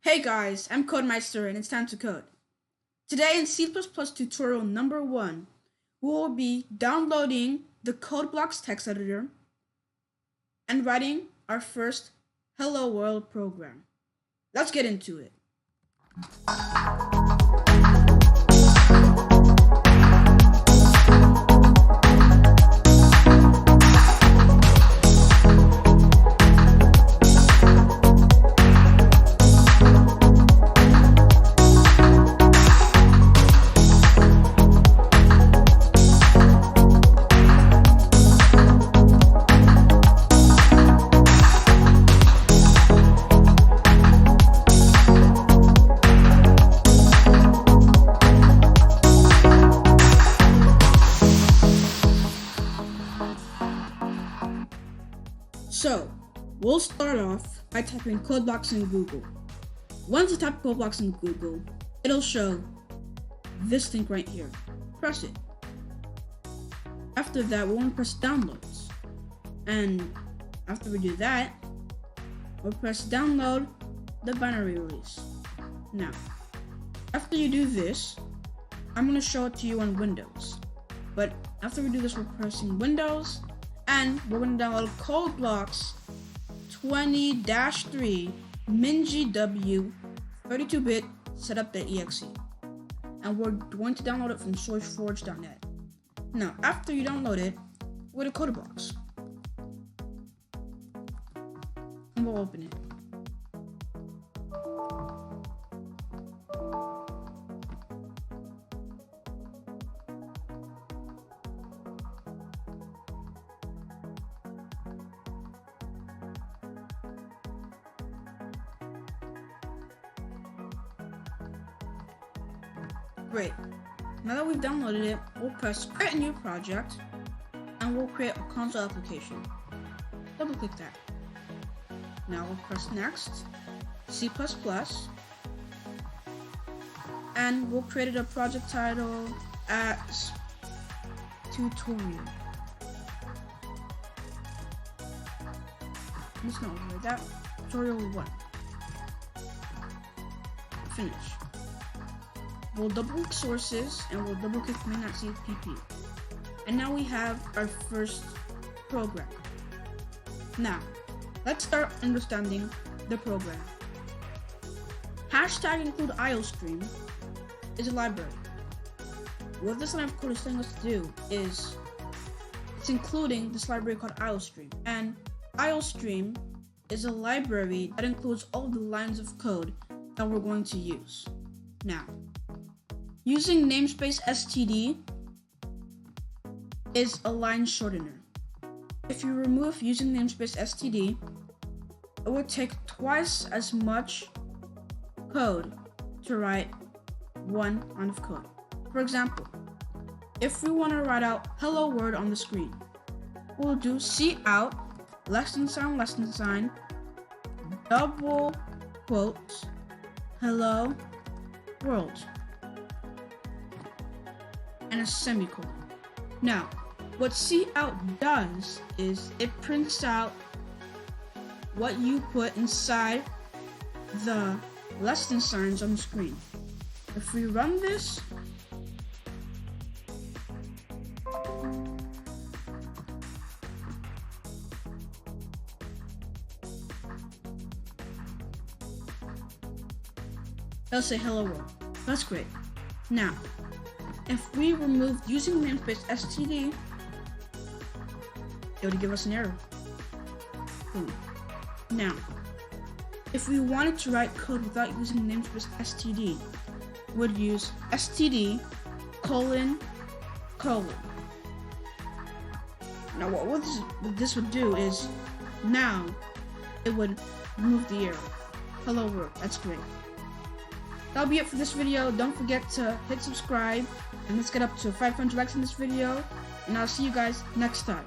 Hey guys, I'm Codemeister and it's time to code. Today in C++ tutorial number 1, we will be downloading the CodeBlocks text editor and writing our first Hello World program. Let's get into it. So, we'll start off by typing CodeBlocks in Google. Once you type CodeBlocks in Google, it'll show this link right here. Press it. After that, we want to press downloads. And after we do that, we'll press download the binary release. Now, after you do this, I'm going to show it to you on Windows. But after we do this, we're pressing Windows, and we're going to download CodeBlocks 20-3 MinGW 32-bit setup.exe. And we're going to download it from SourceForge.net. Now, after you download it, go to CodeBlocks. And we'll open it. Great. Now that we've downloaded it, we'll press create a new project and we'll create a console application. Double click that. Now we'll press next, C++, and we'll create a project title as tutorial. I'm just gonna override that. Tutorial 1. Finish. We'll double click sources and we'll double click main.cpp. And now we have our first program. Now, let's start understanding the program. Hashtag include IOStream is a library. What this line of code is telling us to do is it's including this library called IOStream. And IOStream is a library that includes all the lines of code that we're going to use. Now, using namespace std is a line shortener. If you remove using namespace std, it would take twice as much code to write one line of code. For example, if we want to write out hello world on the screen, we'll do cout $, double quotes, hello world, and a semicolon. Now, what cout does is it prints out what you put inside the less than signs on the screen. If we run this, it'll say hello world. That's great. Now, if we remove using namespace std, it would give us an error. Boom. Now, if we wanted to write code without using namespace std, we would use std:::. Now, what this would do is now it would remove the error. Hello world. That's great. That'll be it for this video. Don't forget to hit subscribe and let's get up to 500 likes in this video, and I'll see you guys next time.